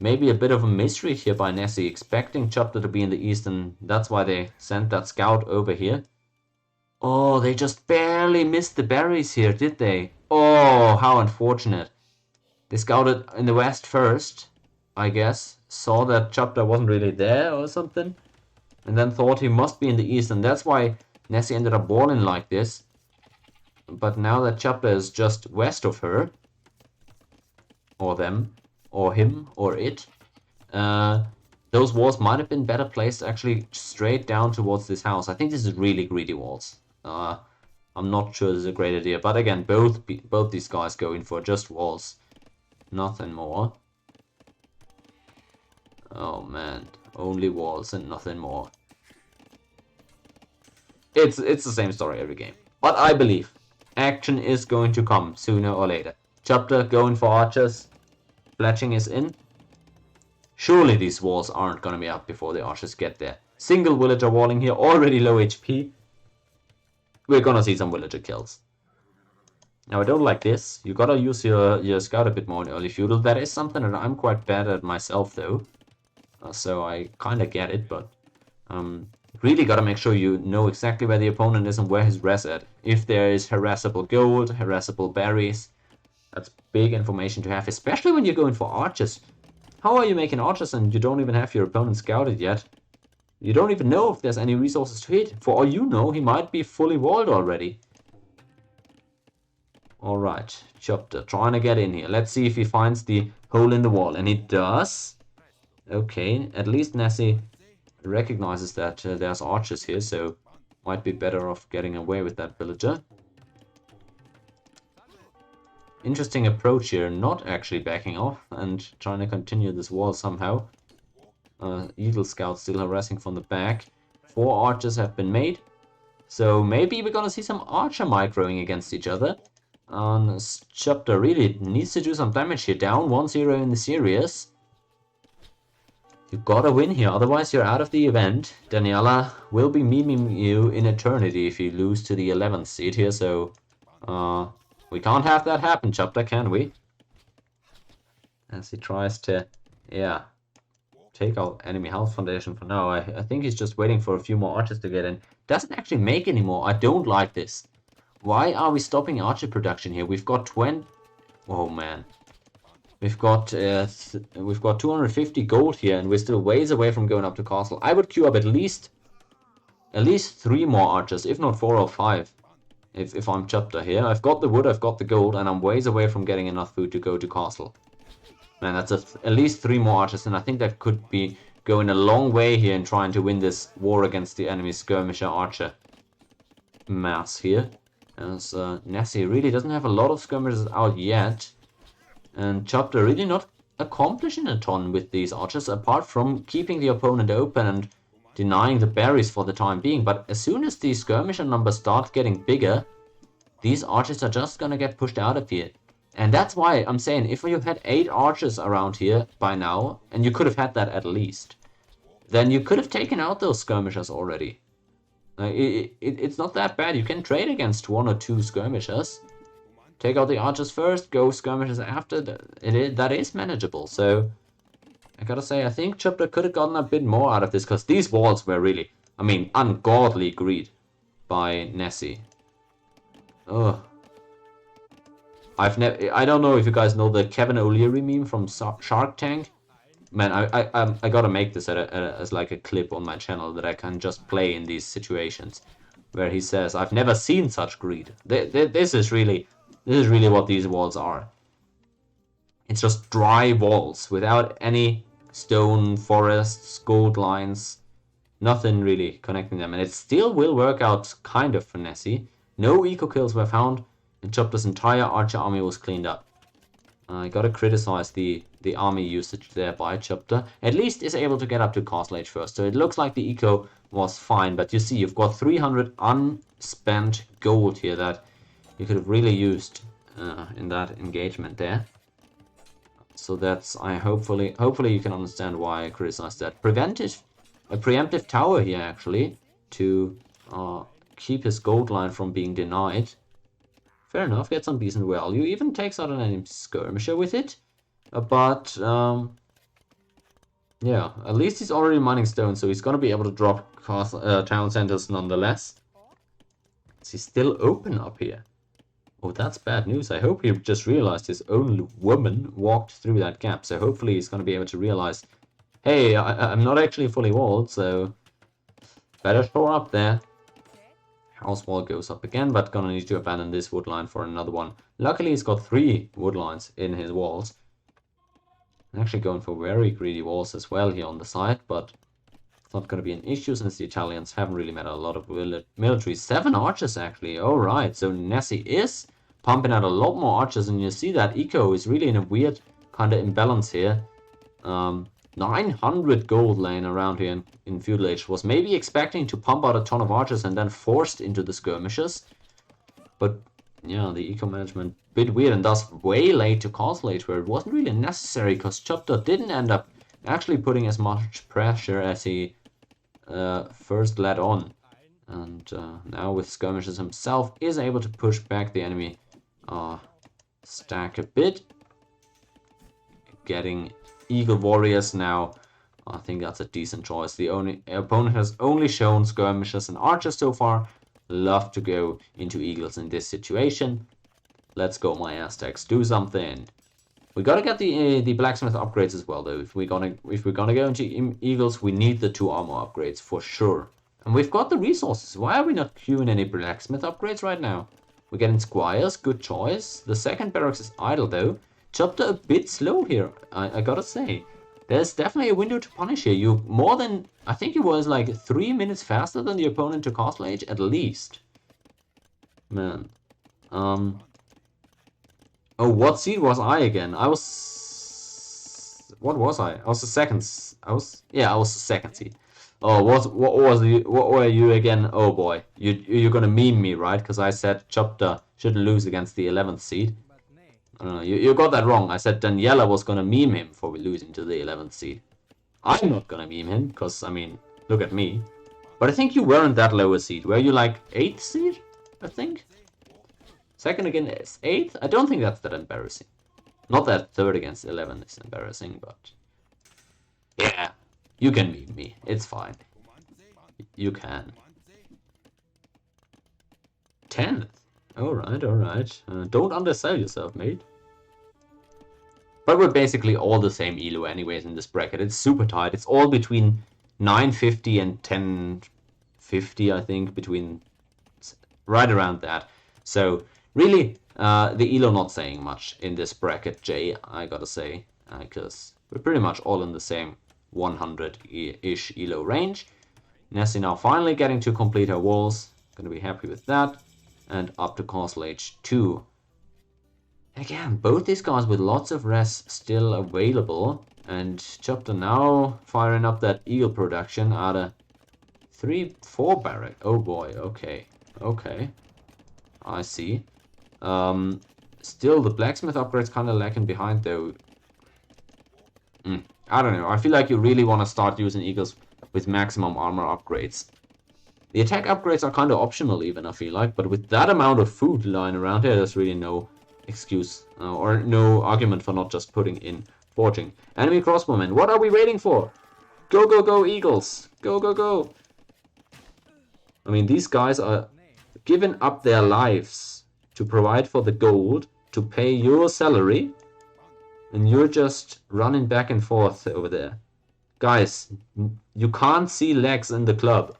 Maybe a bit of a mystery here by Nessy, expecting Chupta to be in the east, and that's why they sent that scout over here. Oh, they just barely missed the berries here, did they? Oh, how unfortunate. They scouted in the west first, I guess. Saw that Chupta wasn't really there or something. And then thought he must be in the east, and that's why Nessy ended up balling like this. But now that Chupta is just west of her, or them, or him, or it, those walls might have been better placed actually straight down towards this house. I think this is really greedy walls. I'm not sure this is a great idea, but again, both these guys go in for just walls, nothing more. Oh man, only walls and nothing more. It's the same story every game, but I believe action is going to come sooner or later. Chupta going for archers. Fletching is in. Surely these walls aren't gonna be up before the archers get there. Single villager walling here, already low HP. We're gonna see some villager kills. Now I don't like this. You gotta use your scout a bit more in early feudal. That is something that I'm quite bad at myself though. So I kinda get it, but Really gotta make sure you know exactly where the opponent is and where his res at. If there is harassable gold, harassable berries, that's big information to have, especially when you're going for archers. How are you making archers and you don't even have your opponent scouted yet? You don't even know if there's any resources to hit. For all you know, he might be fully walled already. Alright, Chupta, trying to get in here. Let's see if he finds the hole in the wall. And he does. Okay, at least Nessy recognizes that there's archers here, so might be better off getting away with that villager. Interesting approach here, not actually backing off and trying to continue this wall somehow. Eagle Scout still harassing from the back. 4 archers have been made, so maybe we're gonna see some archer microing against each other. Chupta really needs to do some damage here, down 1-0 in the series. You gotta win here, otherwise you're out of the event. Daniela will be memeing you in eternity if you lose to the 11th seed here, so we can't have that happen, Chupta, can we? As he tries to, yeah, take out enemy health foundation for now. I think he's just waiting for a few more archers to get in. Doesn't actually make anymore. I don't like this. Why are we stopping archer production here? We've got 20... Oh man. We've got 250 gold here, and we're still ways away from going up to castle. I would queue up at least 3 more archers, if not 4 or 5. If I'm Chupta here. I've got the wood, I've got the gold, and I'm ways away from getting enough food to go to castle. Man, that's at least 3 more archers, and I think that could be going a long way here in trying to win this war against the enemy skirmisher archer mass here. As Nessy really doesn't have a lot of skirmishers out yet. And Chupta really not accomplishing a ton with these archers, apart from keeping the opponent open and denying the berries for the time being. But as soon as these skirmisher numbers start getting bigger, these archers are just gonna get pushed out of here. And that's why I'm saying, if you had 8 archers around here by now, and you could have had that at least, then you could have taken out those skirmishers already. It's not that bad. You can trade against 1 or 2 skirmishers. Take out the archers first, go skirmishers after. That is manageable. So I gotta say, I think Chupta could have gotten a bit more out of this, because these walls were really, I mean, ungodly greed by Nessy. Ugh. I don't know if you guys know the Kevin O'Leary meme from Shark Tank. Man, I gotta make this as like a clip on my channel that I can just play in these situations, where he says, "I've never seen such greed." This is really what these walls are. It's just dry walls without any stone forests, gold lines, nothing really connecting them, and it still will work out kind of for Nessy. No eco kills were found, and Chupta's entire archer army was cleaned up. I gotta criticize the army usage there by Chupta. At least is able to get up to Castle Age first, so it looks like the eco was fine, but you see, you've got 300 unspent gold here that you could have really used in that engagement there. So that's, hopefully you can understand why I criticize that. A preemptive tower here actually to keep his gold line from being denied. Fair enough, get some decent value. Even takes out an enemy skirmisher with it. But yeah, at least he's already mining stone, so he's gonna be able to drop town centers nonetheless. Is he still open up here? Oh, that's bad news. I hope he just realized his own woman walked through that gap. So hopefully he's going to be able to realize, hey, I'm not actually fully walled, so better shore up there. House wall goes up again, but gonna need to abandon this wood line for another one. Luckily, he's got 3 wood lines in his walls. I'm actually going for very greedy walls as well here on the side, but it's not going to be an issue since the Italians haven't really met a lot of military. 7 archers actually. Alright, so Nessy is pumping out a lot more archers, and you see that eco is really in a weird kind of imbalance here. 900 gold laying around here in Feudal Age. Was maybe expecting to pump out a ton of archers and then forced into the skirmishes. But yeah, the eco management bit weird, and thus way late to Castle Age, where it wasn't really necessary because Chupta didn't end up actually putting as much pressure as he first led on. And now with skirmishes himself is able to push back the enemy stack a bit. Getting Eagle Warriors now I think that's a decent choice. The opponent has only shown skirmishers and archers so far. Love to go into eagles in this situation. Let's go, my Aztecs. Do something. We gotta get the blacksmith upgrades as well, though. If we're gonna go into eagles, we need the 2 armor upgrades for sure. And we've got the resources. Why are we not queuing any blacksmith upgrades right now? We're getting squires, good choice. The second barracks is idle, though. Chupta a bit slow here, I gotta say. There's definitely a window to punish here. You more than, I think he was like 3 minutes faster than the opponent to Castle Age, at least. Man. Oh, what seed was I again? I was... What was I? I was the second... Yeah, I was the second seed. Oh, what were you again? Oh boy, you're gonna meme me, right? Because I said Chupta shouldn't lose against the 11th seed. I don't know, you got that wrong. I said Daniela was gonna meme him for losing to the 11th seed. I'm not gonna meme him, because, I mean, look at me. But I think you weren't that low a seed. Were you like 8th seed, I think? Second against 8th? I don't think that's that embarrassing. Not that 3rd against 11 is embarrassing, but... Yeah, you can meme me. It's fine. You can. 10th? Alright, alright. Don't undersell yourself, mate. But we're basically all the same elo anyways in this bracket. It's super tight. It's all between 950 and 1050, I think. Between... Right around that. So... Really, the elo not saying much in this bracket, Jay, I gotta say, because we're pretty much all in the same 100-ish elo range. Nessy now finally getting to complete her walls, gonna be happy with that, and up to Castle Age 2. Again, both these guys with lots of res still available, and Chupta now firing up that eagle production out of 3-4 barrack. Oh boy, okay, I see. Still, the blacksmith upgrade's kind of lacking behind, though. I don't know. I feel like you really want to start using eagles with maximum armor upgrades. The attack upgrades are kind of optional, even, I feel like. But with that amount of food lying around here, there's really no excuse or no argument for not just putting in forging. Enemy crossbowmen, what are we waiting for? Go, go, go, eagles! Go, go, go! I mean, these guys are giving up their lives to provide for the gold, to pay your salary, and you're just running back and forth over there. Guys, you can't see lags in the club.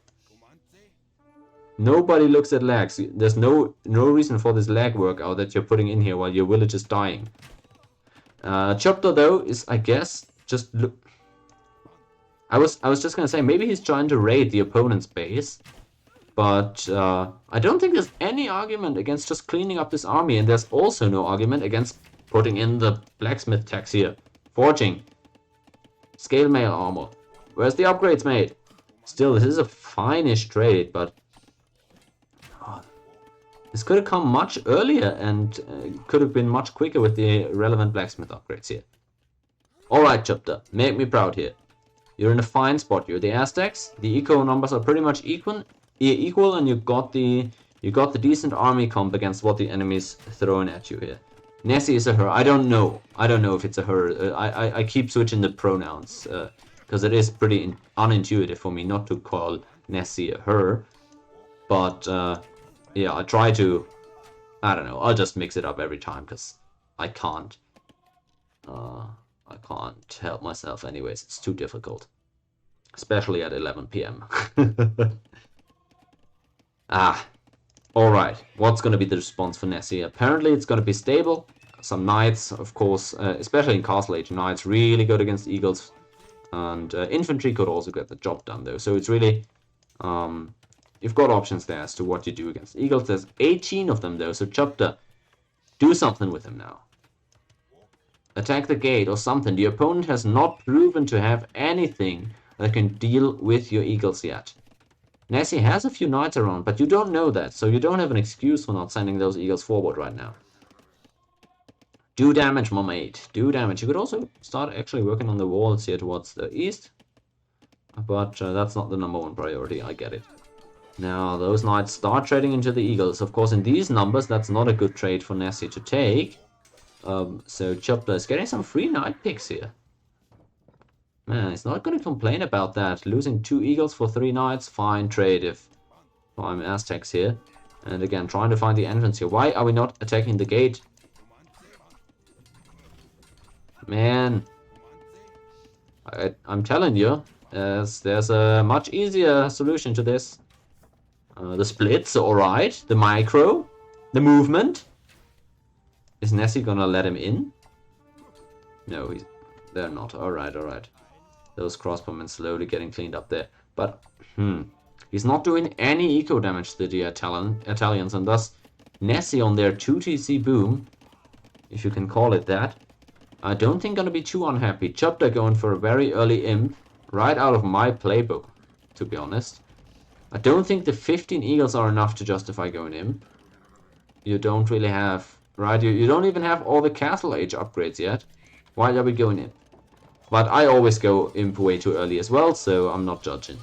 Nobody looks at lags. There's no reason for this lag workout that you're putting in here while your village is dying. Chupta, though, is, I guess, just look... I was just gonna say, maybe he's trying to raid the opponent's base. But I don't think there's any argument against just cleaning up this army, and there's also no argument against putting in the blacksmith tax here. Forging. Scale mail armor. Where's the upgrades, mate? Still, this is a fine-ish trade, but... this could have come much earlier, and could have been much quicker with the relevant blacksmith upgrades here. Alright, Chupta, make me proud here. You're in a fine spot. You're the Aztecs. The eco numbers are pretty much equal, and you got the decent army comp against what the enemy's throwing at you here. Nessy is a her. I don't know if it's a her. I keep switching the pronouns because it is pretty unintuitive for me not to call Nessy a her. But yeah, I try to. I don't know. I'll just mix it up every time because I can't. I can't help myself. Anyways, it's too difficult, especially at 11 p.m. Alright, what's going to be the response for Nessy? Apparently it's going to be stable. Some knights, of course, especially in Castle Age, knights really good against eagles. And infantry could also get the job done, though. So it's really... you've got options there as to what you do against eagles. There's 18 of them, though, so Chupta, do something with them now. Attack the gate or something. The opponent has not proven to have anything that can deal with your eagles yet. Nessy has a few knights around, but you don't know that, so you don't have an excuse for not sending those eagles forward right now. Do damage, my mate. Do damage. You could also start actually working on the walls here towards the east, but that's not the #1 priority, I get it. Now, those knights start trading into the eagles. Of course, in these numbers, that's not a good trade for Nessy to take. So Chupta is getting some free knight picks here. Man, he's not gonna complain about that. Losing 2 eagles for 3 knights, fine trade if I'm Aztecs here. And again, trying to find the entrance here. Why are we not attacking the gate? Man, I'm telling you, there's a much easier solution to this. The splits, alright. The micro. The movement. Is Nessy gonna let him in? No, they're not. Alright, alright. Those crossbowmen slowly getting cleaned up there. But, he's not doing any eco damage to the Italians, and thus Nessy on their 2TC boom, if you can call it that, I don't think gonna be too unhappy. Chupta going for a very early imp, right out of my playbook, to be honest. I don't think the 15 eagles are enough to justify going imp. You don't really have, right? You don't even have all the castle age upgrades yet. Why are we going imp? But I always go imp way too early as well, so I'm not judging.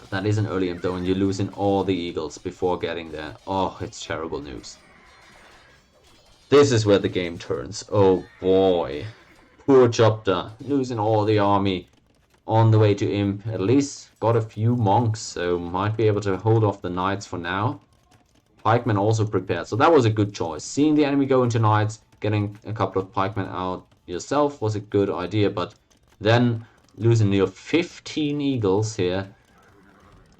But that is an early imp though, and you're losing all the eagles before getting there. Oh, it's terrible news. This is where the game turns. Oh boy. Poor Chupta, losing all the army on the way to imp. At least got a few monks, so might be able to hold off the knights for now. Pikemen also prepared, so that was a good choice. Seeing the enemy go into knights, getting a couple of pikemen out yourself was a good idea, but then losing near 15 eagles here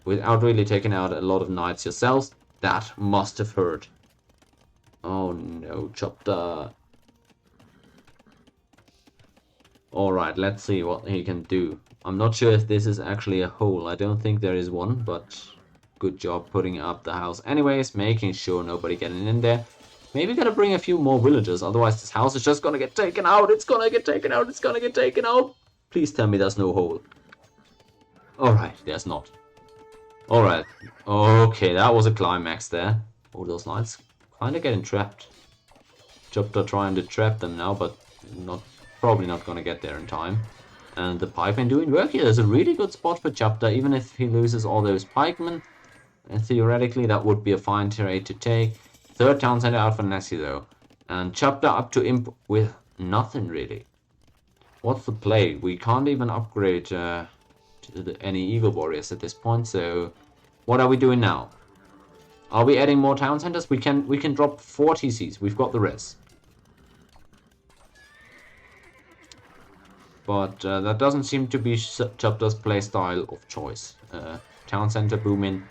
without really taking out a lot of knights yourselves, that must have hurt. Oh no, Chupta. Alright, let's see what he can do. I'm not sure if this is actually a hole. I don't think there is one, but good job putting up the house. Anyways, making sure nobody getting in there. Maybe gotta bring a few more villagers, otherwise this house is just gonna get taken out. It's gonna get taken out. It's gonna get taken out. Please tell me there's no hole. Alright, there's not. Alright. Okay, that was a climax there. Oh, those knights kinda getting trapped. Chupta trying to trap them now, but probably not gonna get there in time. And the pikemen doing work here. There's a really good spot for Chupta, even if he loses all those pikemen. And theoretically, that would be a fine trade to take. Third town center out for Nessy though. And Chupta up to imp with nothing really. What's the play? We can't even upgrade to any eagle warriors at this point, so what are we doing now? Are we adding more town centers? We can drop 4 TCs. We've got the res. But that doesn't seem to be Chupta's playstyle of choice. Town center booming,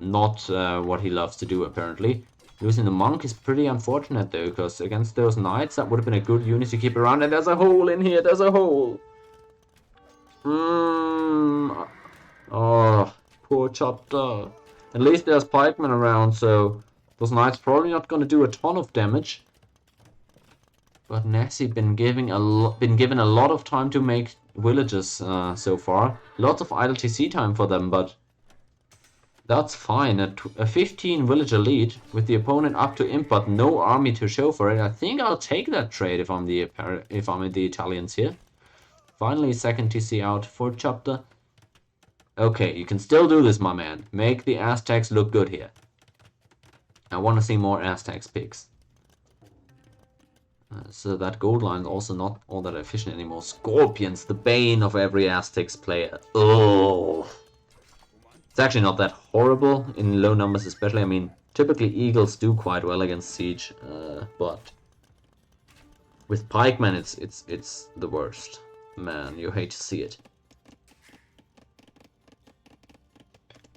not what he loves to do apparently. Losing the monk is pretty unfortunate though, because against those knights that would have been a good unit to keep around. And there's a hole in here. There's a hole. Oh, poor Chupta. At least there's pikemen around, so those knights probably not going to do a ton of damage. But Nessy been given a lot of time to make villages so far. Lots of idle TC time for them, but that's fine. A 15 villager lead with the opponent up to imp, but no army to show for it. I think I'll take that trade if I'm the Italians here. Finally, second TC out for Chupta. Okay, you can still do this, my man. Make the Aztecs look good here. I want to see more Aztecs picks. So that gold line is also not all that efficient anymore. Scorpions, the bane of every Aztecs player. Oh, it's actually not that horrible in low numbers, especially. I mean, typically eagles do quite well against siege, but with pikemen, it's the worst. Man, you hate to see it.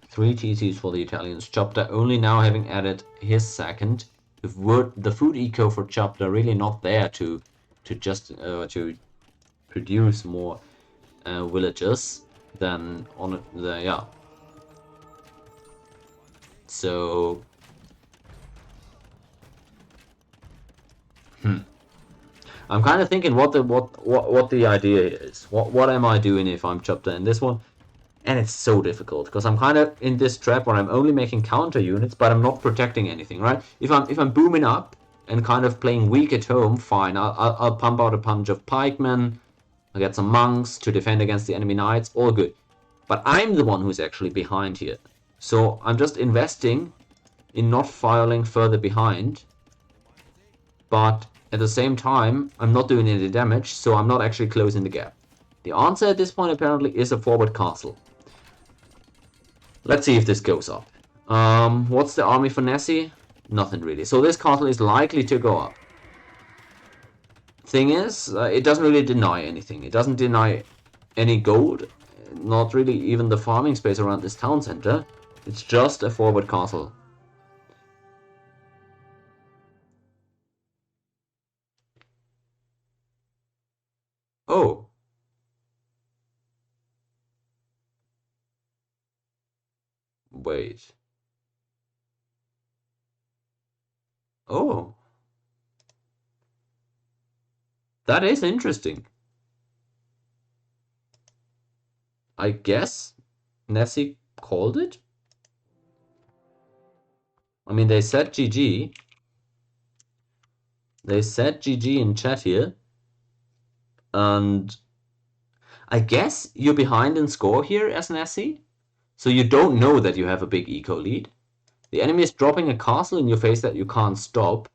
3 TCs for the Italians. Chupta only now having added his second. The food eco for Chupta really not there to produce more villagers than on the yeah. So I'm kind of thinking what the idea is. What am I doing if I'm Chupta in this one? And it's so difficult because I'm kind of in this trap where I'm only making counter units, but I'm not protecting anything, right? If I'm booming up and kind of playing weak at home, fine. I'll pump out a bunch of pikemen. I'll get some monks to defend against the enemy knights. All good. But I'm the one who's actually behind here, so I'm just investing in not filing further behind. But at the same time, I'm not doing any damage, so I'm not actually closing the gap. The answer at this point apparently is a forward castle. Let's see if this goes up. What's the army for Nessy? Nothing really. So this castle is likely to go up. Thing is, it doesn't really deny anything. It doesn't deny any gold. Not really even the farming space around this town center. It's just a forward castle. Oh. Wait. Oh. That is interesting. I guess Nessy called it? I mean, they said GG. They said GG in chat here. And I guess you're behind in score here as Nessy. So you don't know that you have a big eco lead. The enemy is dropping a castle in your face that you can't stop.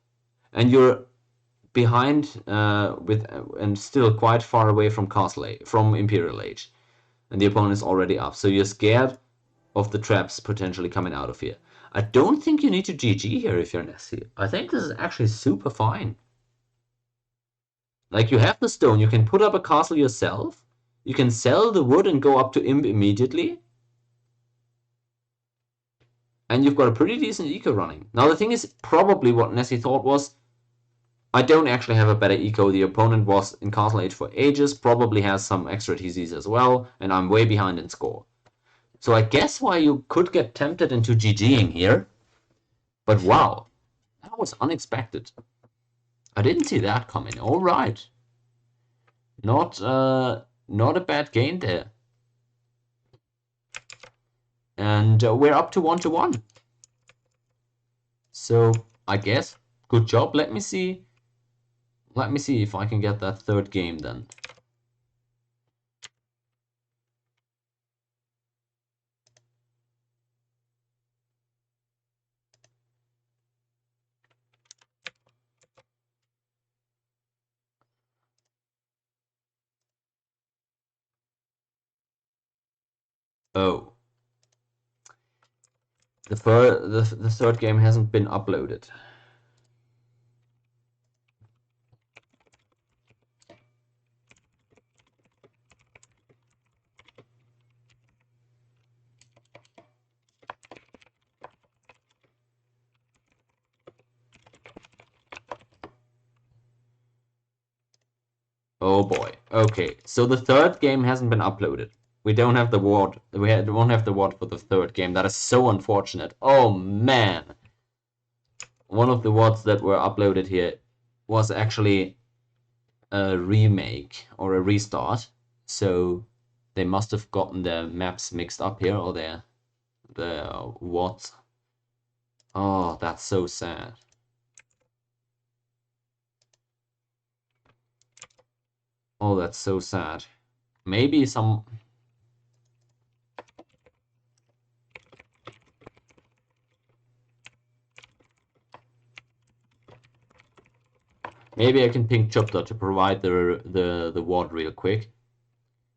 And you're behind and still quite far away from from Imperial Age. And the opponent is already up. So you're scared of the traps potentially coming out of here. I don't think you need to GG here if you're Nessy. I think this is actually super fine. Like, you have the stone, you can put up a castle yourself, you can sell the wood and go up to Imp immediately, and you've got a pretty decent eco running. Now the thing is, probably what Nessy thought was, I don't actually have a better eco, the opponent was in Castle Age for ages, probably has some extra TCs as well, and I'm way behind in score. So I guess why you could get tempted into GGing here, but wow, that was unexpected. I didn't see that coming. All right. Not a bad game there. And we're up to 1-1. So I guess good job. Let me see if I can get that third game then. Oh. The third game hasn't been uploaded. Oh boy. Okay, so the third game hasn't been uploaded. We don't have the ward. Won't have the ward for the third game. That is so unfortunate. Oh man. One of the wards that were uploaded here was actually a remake or a restart. So they must have gotten their maps mixed up here, or the what? Oh, that's so sad. Oh, that's so sad. Maybe some... Maybe I can ping Chupta to provide the ward real quick.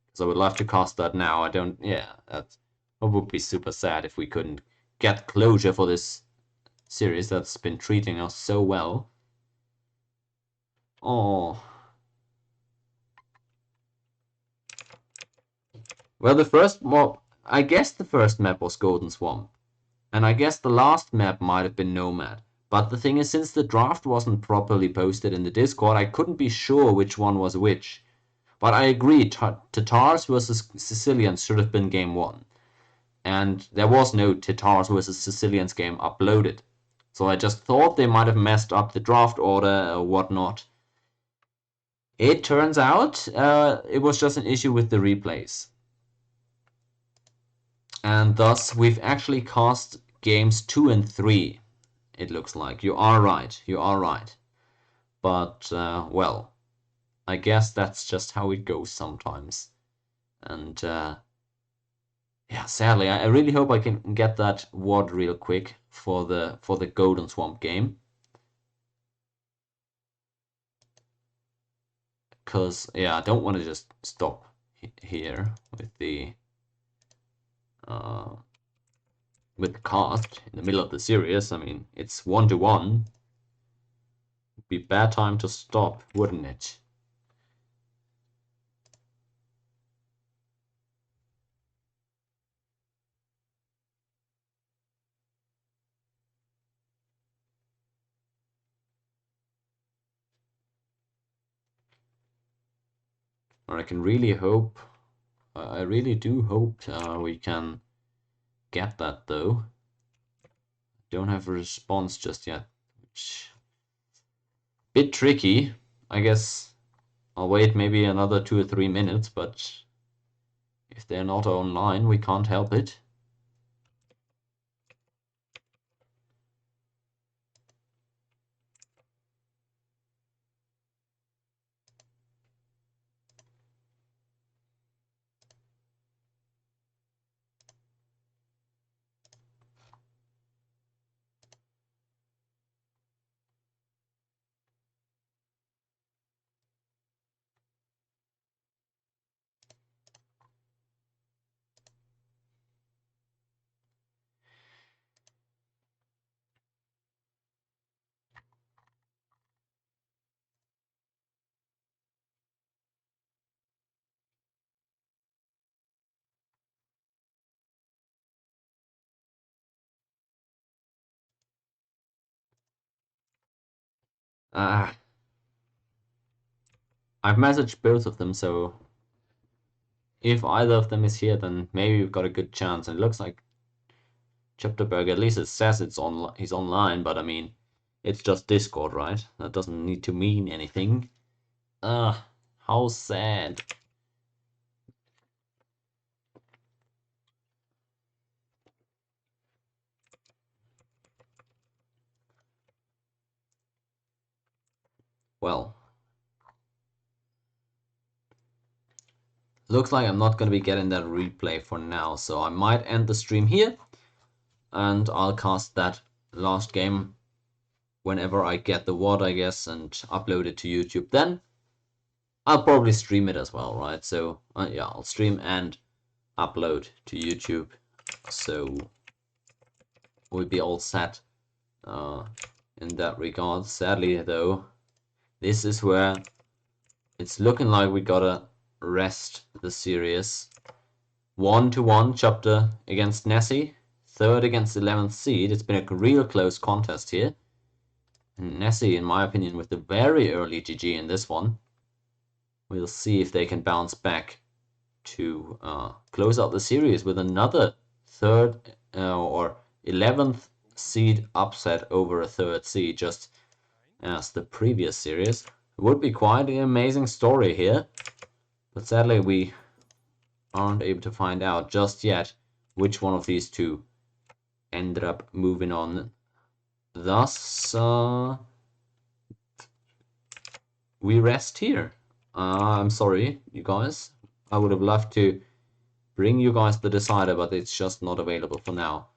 Because I would love to cast that now. I don't... Yeah, that would be super sad if we couldn't get closure for this series that's been treating us so well. Oh. Well, the first mob... I guess the first map was Golden Swamp. And I guess the last map might have been Nomad. But the thing is, since the draft wasn't properly posted in the Discord, I couldn't be sure which one was which. But I agree, Tatars versus Sicilians should have been game 1. And there was no Tatars versus Sicilians game uploaded. So I just thought they might have messed up the draft order or whatnot. It turns out it was just an issue with the replays. And thus we've actually cast games 2 and 3. It looks like. You are right. You are right. But, well, I guess that's just how it goes sometimes. And, yeah, sadly, I really hope I can get that ward real quick for the Golden Swamp game. Because, yeah, I don't want to just stop here with the cast in the middle of the series. I mean, it's 1-to-1. Be bad time to stop, wouldn't it? Or I can really hope, I really do hope we can get that though. Don't have a response just yet, which bit tricky. I guess I'll wait maybe another 2 or 3 minutes, but if they're not online, we can't help it. I've messaged both of them, so if either of them is here, then maybe we've got a good chance. And it looks like Chuptaburger, at least it says he's online, but I mean, it's just Discord, right? That doesn't need to mean anything. How sad. Well, looks like I'm not going to be getting that replay for now, so I might end the stream here, and I'll cast that last game whenever I get the WOD, I guess, and upload it to YouTube then. I'll probably stream it as well, right? So, yeah, I'll stream and upload to YouTube, so we'll be all set in that regard. Sadly, though, this is where it's looking like we gotta rest the series. 1-to-1 Chupta against Nessy, 3rd against 11th seed. It's been a real close contest here. And Nessy, in my opinion, with a very early GG in this one. We'll see if they can bounce back to close out the series with another 3rd or 11th seed upset over a 3rd seed, just as the previous series. It would be quite an amazing story here, but sadly we aren't able to find out just yet which one of these two ended up moving on. Thus, we rest here. I'm sorry, you guys. I would have loved to bring you guys the decider, but it's just not available for now.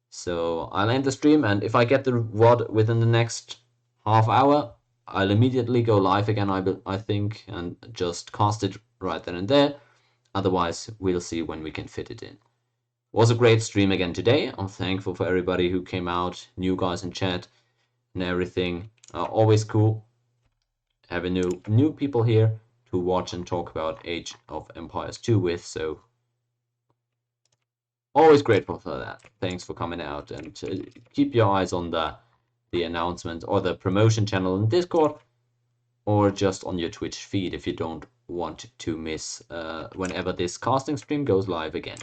So I'll end the stream, and if I get the WOD within the next half hour, I'll immediately go live again, I think, and just cast it right then and there. Otherwise, we'll see when we can fit it in. Was a great stream again today. I'm thankful for everybody who came out, new guys in chat and everything. Always cool having new people here to watch and talk about Age of Empires 2 with, so always grateful for that. Thanks for coming out, and keep your eyes on the announcement or the promotion channel in Discord, or just on your Twitch feed if you don't want to miss whenever this casting stream goes live again.